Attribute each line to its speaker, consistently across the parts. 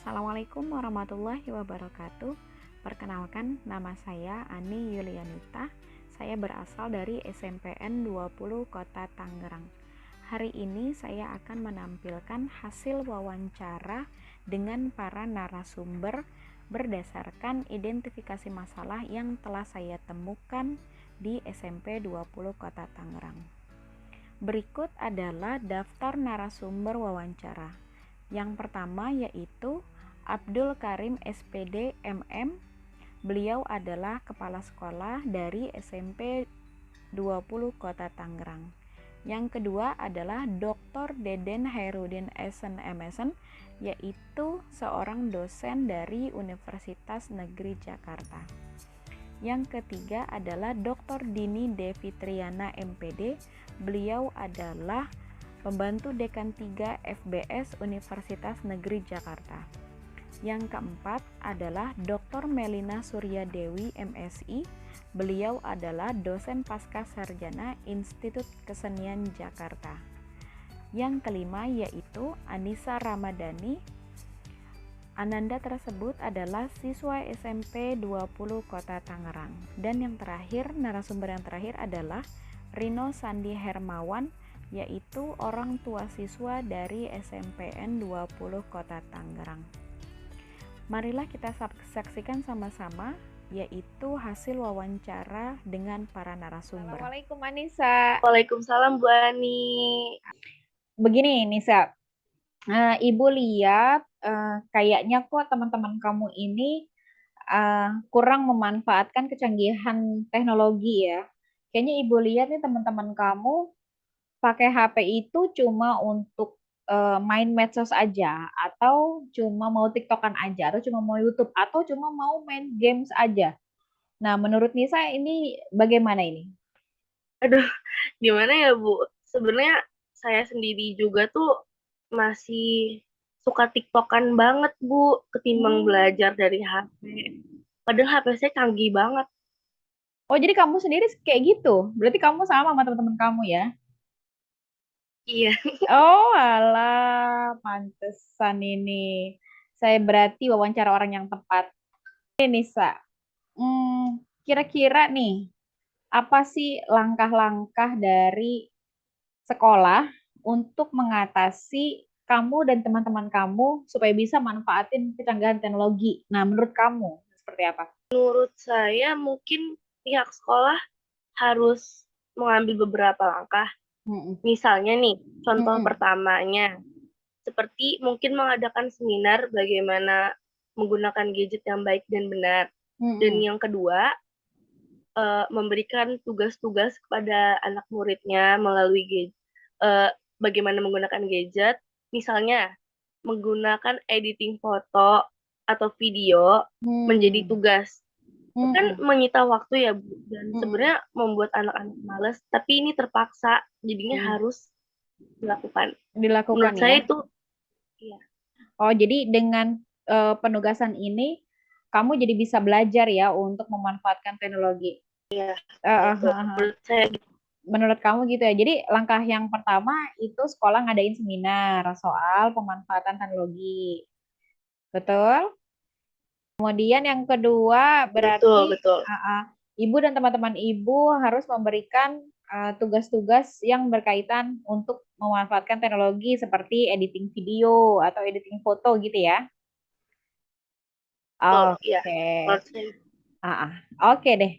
Speaker 1: Assalamualaikum warahmatullahi wabarakatuh. Perkenalkan, nama saya Ani Yulianita. Saya berasal dari SMPN 20 Kota Tangerang. Hari ini saya akan menampilkan hasil wawancara dengan para narasumber berdasarkan identifikasi masalah yang telah saya temukan di SMP 20 Kota Tangerang. Berikut adalah daftar narasumber wawancara. Yang pertama yaitu Abdul Karim SPD MM. Beliau adalah kepala sekolah dari SMP 20 Kota Tangerang. Yang kedua adalah Dr. Deden Hairudin SN MSN, yaitu seorang dosen dari Universitas Negeri Jakarta. Yang ketiga adalah Dr. Dini Devitriana MPD. Beliau adalah pembantu Dekan 3 FBS Universitas Negeri Jakarta. Yang keempat adalah Dr. Melina Suryadewi MSI. Beliau adalah dosen pasca sarjana Institut Kesenian Jakarta. Yang kelima yaitu Anissa Ramadhani. Ananda tersebut adalah siswa SMP 20 Kota Tangerang. Dan yang terakhir, narasumber yang terakhir adalah Rino Sandi Hermawan, yaitu orang tua siswa dari SMPN 20 Kota Tangerang. Marilah kita saksikan sama-sama, yaitu hasil wawancara dengan para narasumber.
Speaker 2: Assalamualaikum Anissa.
Speaker 3: Waalaikumsalam Bu Ani.
Speaker 2: Begini Nisa, Ibu lihat kayaknya kok teman-teman kamu ini kurang memanfaatkan kecanggihan teknologi ya. Kayaknya Ibu lihat nih teman-teman kamu pakai HP itu cuma untuk main medsos aja, atau cuma mau TikTokan aja, atau cuma mau YouTube, atau cuma mau main games aja. Nah, menurut Nisa ini bagaimana ini?
Speaker 3: Aduh, gimana ya Bu? Sebenarnya saya sendiri juga tuh masih suka TikTokan banget Bu, ketimbang belajar dari HP. Padahal HP saya canggih banget.
Speaker 2: Oh, jadi kamu sendiri kayak gitu? Berarti kamu sama teman-teman kamu ya?
Speaker 3: Iya.
Speaker 2: Oh, alah, pantesan ini. Saya berarti wawancara orang yang tepat. Ini, Nisa. Kira-kira nih, apa sih langkah-langkah dari sekolah untuk mengatasi kamu dan teman-teman kamu supaya bisa manfaatin kecanggihan teknologi? Nah, menurut kamu seperti apa?
Speaker 3: Menurut saya mungkin pihak sekolah harus mengambil beberapa langkah. Misalnya nih, contoh pertamanya, seperti mungkin mengadakan seminar bagaimana menggunakan gadget yang baik dan benar. Dan yang kedua, memberikan tugas-tugas kepada anak muridnya melalui bagaimana menggunakan gadget, misalnya menggunakan editing foto atau video menjadi tugas. Itu kan menyita waktu ya Bu, dan sebenarnya membuat anak-anak malas, tapi ini terpaksa, jadinya harus dilakukan. Menurut saya itu, iya.
Speaker 2: Oh, jadi dengan penugasan ini kamu jadi bisa belajar ya untuk memanfaatkan teknologi.
Speaker 3: Iya.
Speaker 2: Menurut saya menurut kamu gitu ya. Jadi langkah yang pertama itu sekolah ngadain seminar soal pemanfaatan teknologi. Betul? Kemudian yang kedua berarti
Speaker 3: betul.
Speaker 2: Ibu dan teman-teman Ibu harus memberikan tugas-tugas yang berkaitan untuk memanfaatkan teknologi seperti editing video atau editing foto gitu ya. Oke. Oke deh.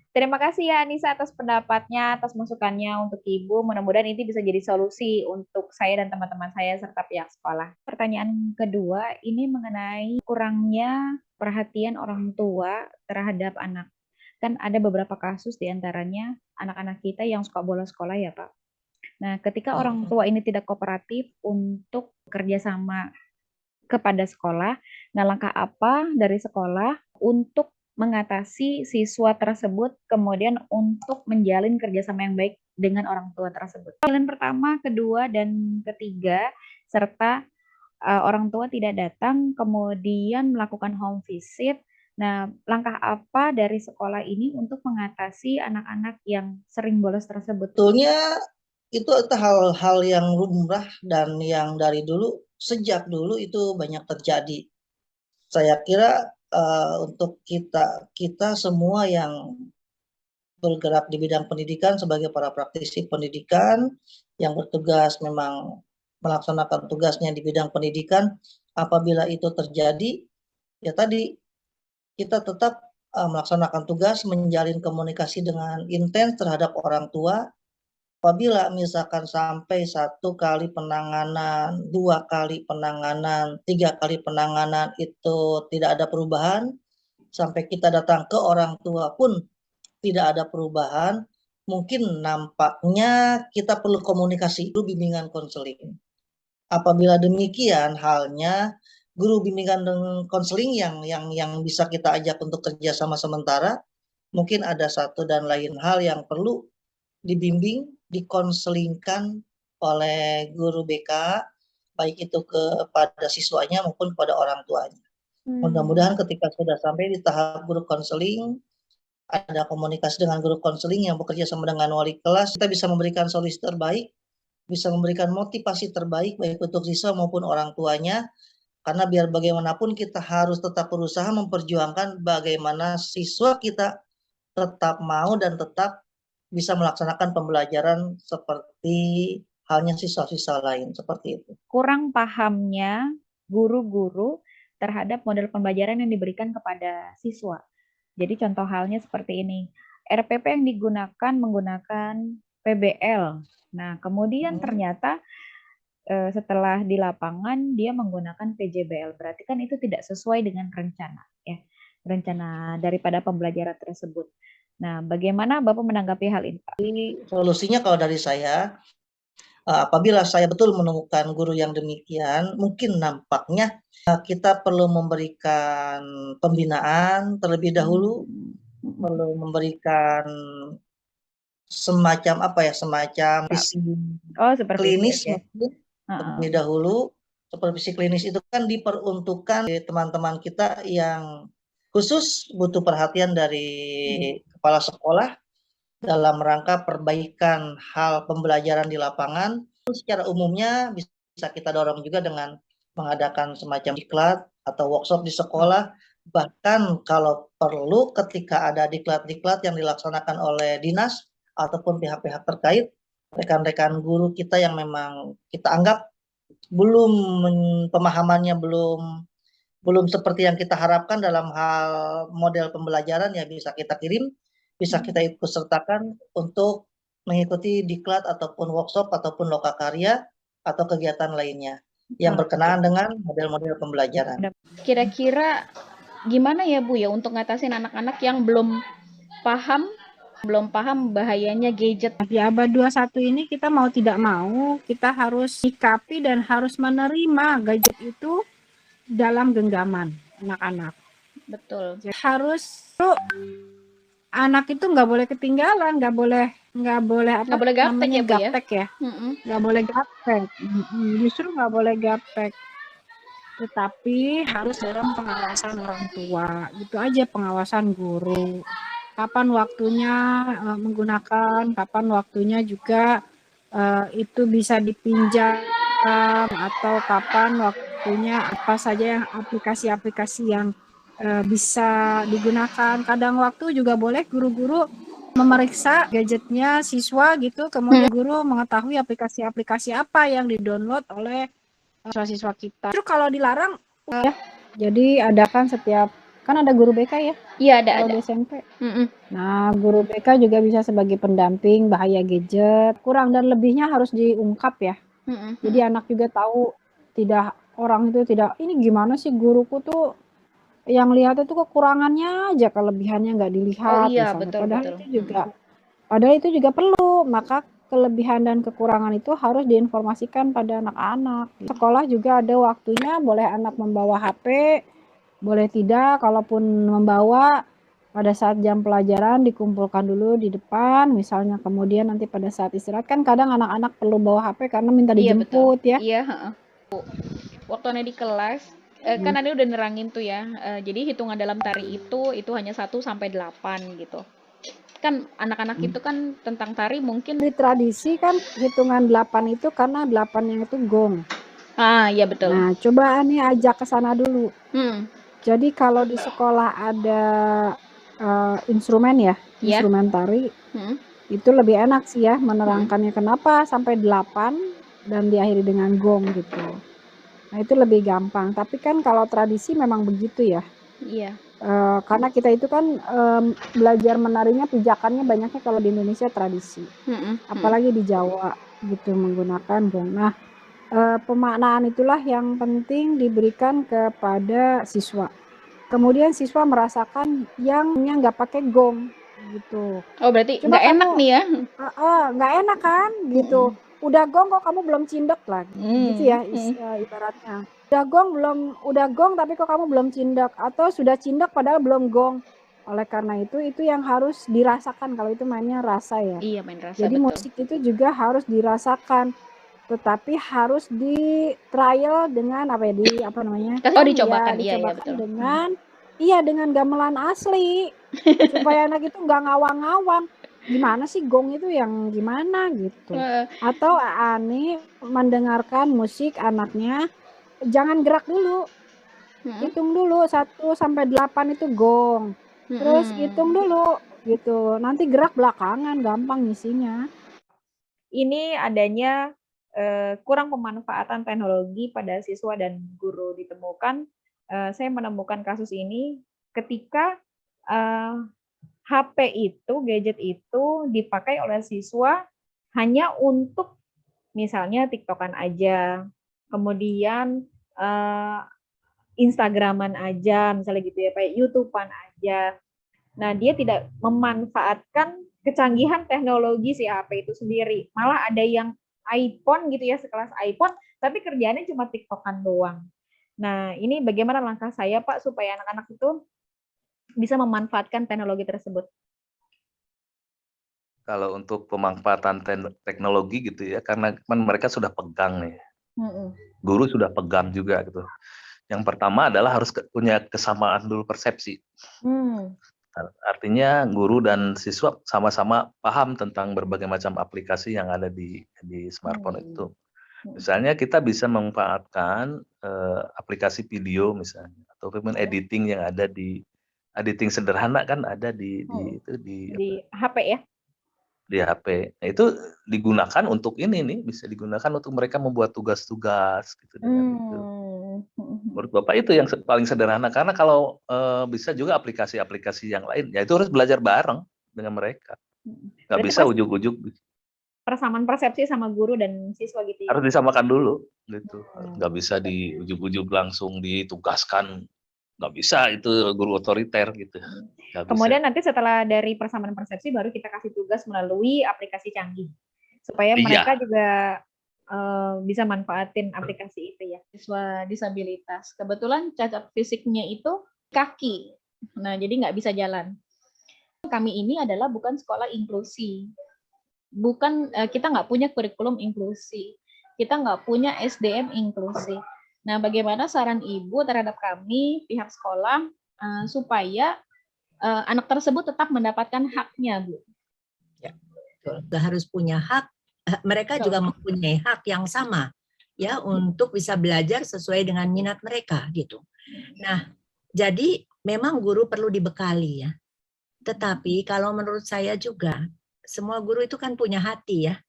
Speaker 2: Terima kasih ya Anissa atas pendapatnya, atas masukannya untuk Ibu. Mudah-mudahan ini bisa jadi solusi untuk saya dan teman-teman saya serta pihak sekolah. Pertanyaan kedua ini mengenai kurangnya perhatian orang tua terhadap anak. Kan ada beberapa kasus diantaranya anak-anak kita yang suka bolos sekolah ya Pak. Nah, ketika orang tua ini tidak kooperatif untuk kerjasama kepada sekolah, nah langkah apa dari sekolah untuk mengatasi siswa tersebut, kemudian untuk menjalin kerjasama yang baik dengan orang tua tersebut. Yang pertama, kedua, dan ketiga, serta orang tua tidak datang, kemudian melakukan home visit. Nah, langkah apa dari sekolah ini untuk mengatasi anak-anak yang sering bolos tersebut?
Speaker 4: Sebetulnya itu hal-hal yang lumrah dan yang dari dulu, sejak dulu itu banyak terjadi. Saya kira untuk kita semua yang bergerak di bidang pendidikan sebagai para praktisi pendidikan yang bertugas memang melaksanakan tugasnya di bidang pendidikan, apabila itu terjadi, ya tadi kita tetap melaksanakan tugas, menjalin komunikasi dengan intens terhadap orang tua. Apabila misalkan sampai 1 kali penanganan, 2 kali penanganan, 3 kali penanganan itu tidak ada perubahan, sampai kita datang ke orang tua pun tidak ada perubahan, mungkin nampaknya kita perlu komunikasi dulu, bimbingan konseling. Apabila demikian halnya, guru bimbingan dan konseling yang bisa kita ajak untuk kerjasama sementara, mungkin ada satu dan lain hal yang perlu dibimbing, dikonselingkan oleh guru BK, baik itu kepada siswanya maupun kepada orang tuanya. Mudah-mudahan ketika sudah sampai di tahap guru konseling, ada komunikasi dengan guru konseling yang bekerja sama dengan wali kelas, kita bisa memberikan solusi terbaik, bisa memberikan motivasi terbaik baik untuk siswa maupun orang tuanya, karena biar bagaimanapun kita harus tetap berusaha memperjuangkan bagaimana siswa kita tetap mau dan tetap bisa melaksanakan pembelajaran seperti halnya siswa-siswa lain, seperti itu.
Speaker 2: Kurang pahamnya guru-guru terhadap model pembelajaran yang diberikan kepada siswa. Jadi contoh halnya seperti ini, RPP yang digunakan menggunakan PBL. Nah, kemudian ternyata setelah di lapangan dia menggunakan PJBL. Berarti kan itu tidak sesuai dengan rencana, ya, rencana daripada pembelajaran tersebut. Nah, bagaimana Bapak menanggapi hal ini, Pak?
Speaker 4: Solusinya kalau dari saya, apabila saya betul menemukan guru yang demikian, mungkin nampaknya kita perlu memberikan pembinaan terlebih dahulu, perlu memberikan semacam klinis mungkin terlebih dahulu. Supervisi klinis itu kan diperuntukkan teman-teman kita yang khusus butuh perhatian dari kepala sekolah dalam rangka perbaikan hal pembelajaran di lapangan. Secara umumnya bisa kita dorong juga dengan mengadakan semacam diklat atau workshop di sekolah. Bahkan kalau perlu ketika ada diklat-diklat yang dilaksanakan oleh dinas ataupun pihak-pihak terkait, rekan-rekan guru kita yang memang kita anggap pemahamannya belum seperti yang kita harapkan dalam hal model pembelajaran, ya bisa kita kirim, bisa kita ikut sertakan untuk mengikuti diklat ataupun workshop ataupun lokakarya atau kegiatan lainnya yang berkenaan dengan model-model pembelajaran.
Speaker 2: Kira-kira gimana ya Bu ya untuk ngatasin anak-anak yang belum paham bahayanya gadget?
Speaker 5: Di abad 21 ini kita mau tidak mau kita harus sikapi dan harus menerima gadget itu dalam genggaman anak-anak.
Speaker 2: Betul.
Speaker 5: Harus anak itu nggak boleh ketinggalan, nggak boleh
Speaker 2: gaptek ya Bu ya?
Speaker 5: Gaptek ya. Nggak boleh gaptek. Justru nggak boleh gaptek. Tetapi harus dalam pengawasan orang tua. Gitu aja, pengawasan guru. Kapan waktunya menggunakan, kapan waktunya juga itu bisa dipinjam, atau kapan waktunya apa saja yang aplikasi-aplikasi yang bisa digunakan. Kadang waktu juga boleh guru-guru memeriksa gadgetnya siswa gitu, kemudian guru mengetahui aplikasi-aplikasi apa yang di-download oleh siswa-siswa kita. Terus kalau dilarang, jadi adakan kan ada guru BK ya?
Speaker 2: Iya, ada.
Speaker 5: Di SMP. Nah, guru BK juga bisa sebagai pendamping bahaya gadget. Kurang dan lebihnya harus diungkap ya. Jadi anak juga tahu, orang itu tidak, ini gimana sih guruku tuh yang lihat itu kekurangannya aja, kelebihannya nggak dilihat.
Speaker 2: Iya,
Speaker 5: misalnya.
Speaker 2: betul.
Speaker 5: Padahal itu juga perlu. Maka kelebihan dan kekurangan itu harus diinformasikan pada anak-anak. Sekolah juga ada waktunya, boleh anak membawa HP, boleh tidak. Kalaupun membawa, pada saat jam pelajaran dikumpulkan dulu di depan, misalnya, kemudian nanti pada saat istirahat, kan kadang anak-anak perlu bawa HP karena minta dijemput.
Speaker 2: Iya, ya. Iya, waktu di kelas kan Anda udah nerangin tuh ya, jadi hitungan dalam tari itu hanya 1 sampai 8 gitu. Kan anak-anak itu kan tentang tari mungkin
Speaker 5: di tradisi kan hitungan 8 itu karena 8-nya itu gong.
Speaker 2: Iya betul.
Speaker 5: Nah, coba nih ajak ke sana dulu. Jadi kalau di sekolah ada instrumen ya,
Speaker 1: Iya.
Speaker 5: instrumen tari,
Speaker 1: Mm-mm.
Speaker 5: itu lebih enak sih ya menerangkannya. Kenapa sampai 8 dan diakhiri dengan gong gitu. Nah itu lebih gampang. Tapi kan kalau tradisi memang begitu ya.
Speaker 1: Iya.
Speaker 5: Karena kita itu kan belajar menarinya pijakannya banyaknya kalau di Indonesia tradisi.
Speaker 1: Mm-mm.
Speaker 5: Apalagi di Jawa gitu menggunakan gong. Nah pemaknaan itulah yang penting diberikan kepada siswa. Kemudian siswa merasakan yangnya nggak pakai gong gitu.
Speaker 1: Oh berarti
Speaker 5: Coba
Speaker 1: nggak enak
Speaker 5: kamu
Speaker 1: nih ya?
Speaker 5: nggak enak kan gitu. Udah gong kok kamu belum cindek lah, gitu ya ibaratnya. Udah gong tapi kok kamu belum cindak, atau sudah cindak padahal belum gong. Oleh karena itu yang harus dirasakan, kalau itu mainnya rasa ya.
Speaker 1: Iya main rasa,
Speaker 5: Jadi
Speaker 1: betul.
Speaker 5: musik itu juga harus dirasakan, tetapi harus di trial dengan
Speaker 1: Dicobakan, iya
Speaker 5: dicobakan
Speaker 1: betul.
Speaker 5: dengan gamelan asli supaya anak itu nggak ngawang-ngawang. Gimana sih gong itu yang gimana gitu. Atau Ani mendengarkan musik anaknya, jangan gerak dulu. Hitung dulu 1 sampai 8 itu gong. Terus hitung dulu gitu. Nanti gerak belakangan, gampang ngisinya.
Speaker 2: Ini adanya kurang pemanfaatan teknologi pada siswa dan guru ditemukan. Saya menemukan kasus ini ketika HP itu, gadget itu dipakai oleh siswa hanya untuk misalnya TikTokan aja, kemudian Instagraman aja, misalnya gitu ya, kayak YouTubean aja. Nah, dia tidak memanfaatkan kecanggihan teknologi si HP itu sendiri. Malah ada yang iPhone gitu ya, sekelas iPhone, tapi kerjaannya cuma TikTokan doang. Nah, ini bagaimana langkah saya, Pak, supaya anak-anak itu bisa memanfaatkan teknologi tersebut?
Speaker 6: Kalau untuk pemanfaatan teknologi gitu ya, karena kan mereka sudah pegang nih. Guru sudah pegang juga gitu. Yang pertama adalah harus punya kesamaan dulu persepsi. Artinya guru dan siswa sama-sama paham tentang berbagai macam aplikasi yang ada di smartphone itu. Misalnya kita bisa memanfaatkan aplikasi video misalnya, atau editing yang ada di editing sederhana kan ada di
Speaker 2: HP ya?
Speaker 6: Di HP. Nah, itu digunakan untuk ini nih, bisa digunakan untuk mereka membuat tugas-tugas gitu dengan itu. Menurut Bapak itu yang paling sederhana, karena kalau bisa juga aplikasi-aplikasi yang lain, ya itu harus belajar bareng dengan mereka. Nggak bisa ujuk-ujuk.
Speaker 2: Persamaan persepsi sama guru dan siswa gitu ya?
Speaker 6: Harus disamakan dulu gitu. Nggak bisa diujuk-ujuk langsung ditugaskan. Nggak bisa, itu guru otoriter gitu.
Speaker 2: Kemudian nanti setelah dari persamaan persepsi baru kita kasih tugas melalui aplikasi canggih supaya mereka juga bisa manfaatin aplikasi itu ya.
Speaker 1: Siswa disabilitas, kebetulan cacat fisiknya itu kaki, nah jadi nggak bisa jalan. Kami ini adalah bukan sekolah inklusi, kita nggak punya kurikulum inklusi, kita nggak punya SDM inklusi. Nah, bagaimana saran Ibu terhadap kami pihak sekolah supaya anak tersebut tetap mendapatkan haknya, Bu?
Speaker 7: Ya, betul. Harus punya hak. Mereka juga mempunyai hak yang sama, ya, untuk bisa belajar sesuai dengan minat mereka, gitu. Nah, jadi memang guru perlu dibekali ya. Tetapi kalau menurut saya juga, semua guru itu kan punya hati ya,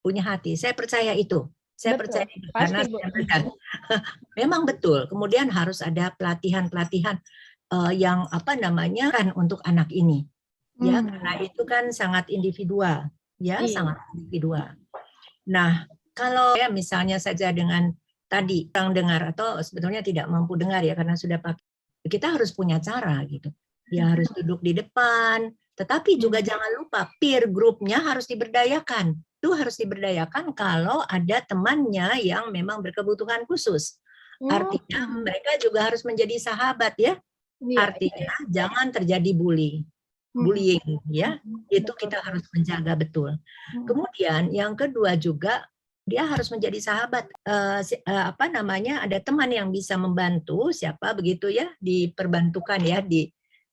Speaker 7: punya hati. Saya percaya itu. Saya percaya itu karena memang betul. Kemudian harus ada pelatihan-pelatihan yang kan untuk anak ini, ya, karena itu kan sangat individual, ya, sangat individual. Nah, kalau ya misalnya saja dengan tadi orang dengar atau sebetulnya tidak mampu dengar ya karena sudah pakai, kita harus punya cara gitu. Dia harus duduk di depan, tetapi juga jangan lupa peer group-nya harus diberdayakan. Itu harus diberdayakan kalau ada temannya yang memang berkebutuhan khusus. Artinya mereka juga harus menjadi sahabat ya. Artinya jangan terjadi bullying ya. Itu kita harus menjaga betul. Kemudian yang kedua juga dia harus menjadi sahabat. Ada teman yang bisa membantu siapa begitu ya, diperbantukan ya,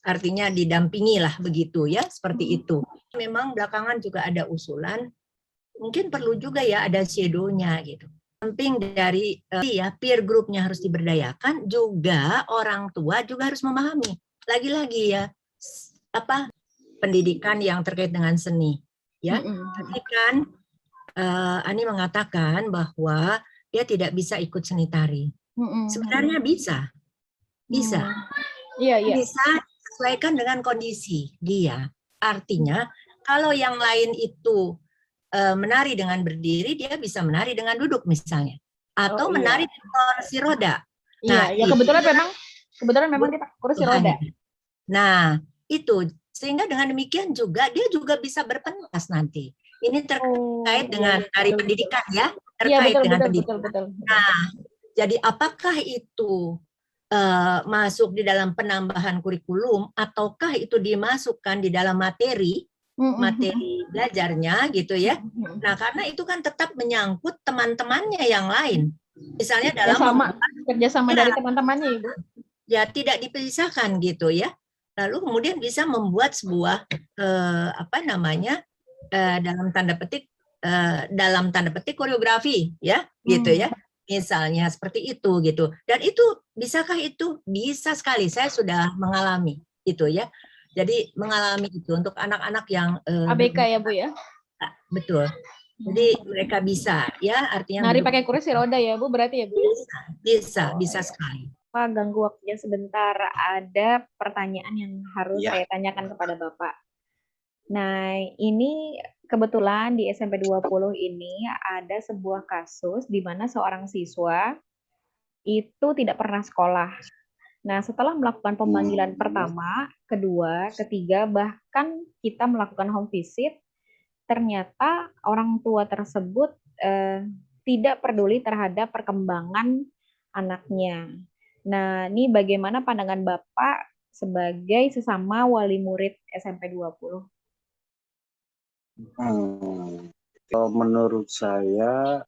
Speaker 7: artinya didampingi lah begitu ya, seperti itu. Memang belakangan juga ada usulan, mungkin perlu juga ya ada shadow-nya gitu. samping dari peer groupnya harus diberdayakan, juga orang tua juga harus memahami. Lagi-lagi ya, pendidikan yang terkait dengan seni. Ya, tadi kan Ani mengatakan bahwa dia tidak bisa ikut seni tari. Sebenarnya bisa.
Speaker 2: Iya.
Speaker 7: Bisa sesuaikan dengan kondisi dia. Artinya, kalau yang lain itu menari dengan berdiri, dia bisa menari dengan duduk misalnya, atau menari dengan kursi roda.
Speaker 2: Nah, kebetulan memang kita kursi roda.
Speaker 7: Nah, itu sehingga dengan demikian juga dia juga bisa berpentas nanti. Ini terkait dengan dari pendidikan ya, terkait dengan pendidikan.
Speaker 2: Betul.
Speaker 7: Nah, jadi apakah itu masuk di dalam penambahan kurikulum ataukah itu dimasukkan di dalam materi belajarnya gitu ya. Nah, karena itu kan tetap menyangkut teman-temannya yang lain. Misalnya dalam
Speaker 2: kerjasama dari teman-temannya, Ibu.
Speaker 7: Ya, tidak dipisahkan gitu ya. Lalu kemudian bisa membuat sebuah dalam tanda petik koreografi ya, gitu ya. Misalnya seperti itu gitu. Dan itu bisakah itu? Bisa sekali. Saya sudah mengalami gitu ya. Jadi mengalami itu untuk anak-anak yang
Speaker 2: ABK ya, Bu ya.
Speaker 7: Betul. Jadi mereka bisa ya, artinya
Speaker 2: nari pakai kursi roda ya, Bu, berarti ya, Bu.
Speaker 7: Bisa sekali.
Speaker 2: Pak, ganggu waktunya sebentar. Ada pertanyaan yang harus saya tanyakan kepada Bapak. Nah, ini kebetulan di SMP 20 ini ada sebuah kasus di mana seorang siswa itu tidak pernah sekolah. Nah, setelah melakukan pemanggilan pertama, kedua, ketiga, bahkan kita melakukan home visit, ternyata orang tua tersebut tidak peduli terhadap perkembangan anaknya. Nah, ini bagaimana pandangan Bapak sebagai sesama wali murid SMP 20?
Speaker 8: Menurut saya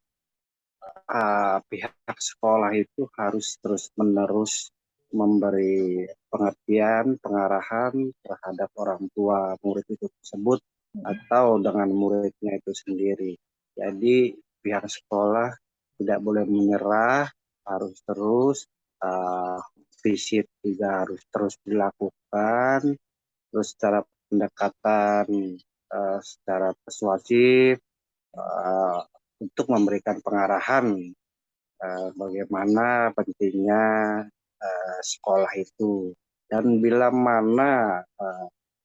Speaker 8: pihak sekolah itu harus terus-menerus memberi pengertian, pengarahan terhadap orang tua murid itu tersebut atau dengan muridnya itu sendiri. Jadi pihak sekolah tidak boleh menyerah, harus terus visit juga harus terus dilakukan, terus secara pendekatan secara persuasif untuk memberikan pengarahan bagaimana pentingnya sekolah itu, dan bila mana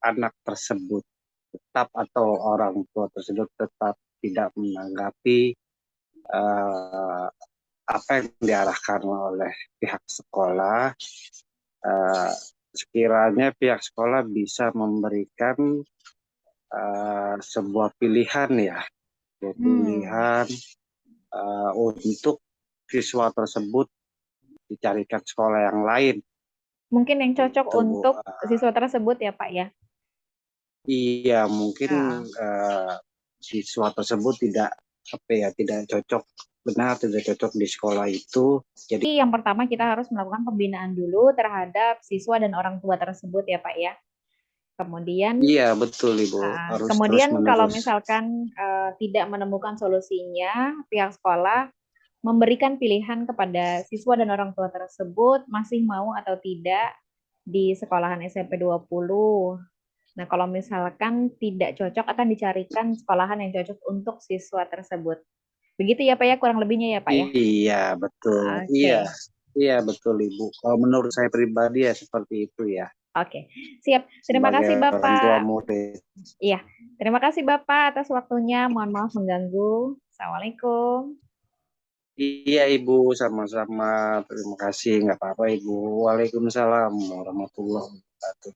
Speaker 8: anak tersebut tetap atau orang tua tersebut tetap tidak menanggapi apa yang diarahkan oleh pihak sekolah, sekiranya pihak sekolah bisa memberikan sebuah pilihan ya, pilihan untuk siswa tersebut dicarikan sekolah yang lain.
Speaker 2: Mungkin yang cocok untuk siswa tersebut ya, Pak ya?
Speaker 8: Iya, mungkin siswa tersebut tidak cocok, benar tidak cocok di sekolah itu.
Speaker 2: Jadi yang pertama kita harus melakukan pembinaan dulu terhadap siswa dan orang tua tersebut ya, Pak ya. Kemudian
Speaker 8: iya, betul Ibu.
Speaker 2: Kemudian kalau misalkan tidak menemukan solusinya, pihak sekolah memberikan pilihan kepada siswa dan orang tua tersebut masih mau atau tidak di sekolahan SMP 20. Nah, kalau misalkan tidak cocok akan dicarikan sekolahan yang cocok untuk siswa tersebut. Begitu ya Pak ya, kurang lebihnya ya Pak ya?
Speaker 8: Iya, betul. Okay. Iya betul Ibu. Kalau menurut saya pribadi ya seperti itu ya.
Speaker 2: Oke, siap. Terima kasih Bapak. Iya, terima kasih Bapak atas waktunya. Mohon maaf mengganggu. Assalamualaikum.
Speaker 8: Iya Ibu, sama-sama. Terima kasih. Nggak apa-apa Ibu. Waalaikumsalam warahmatullahi wabarakatuh.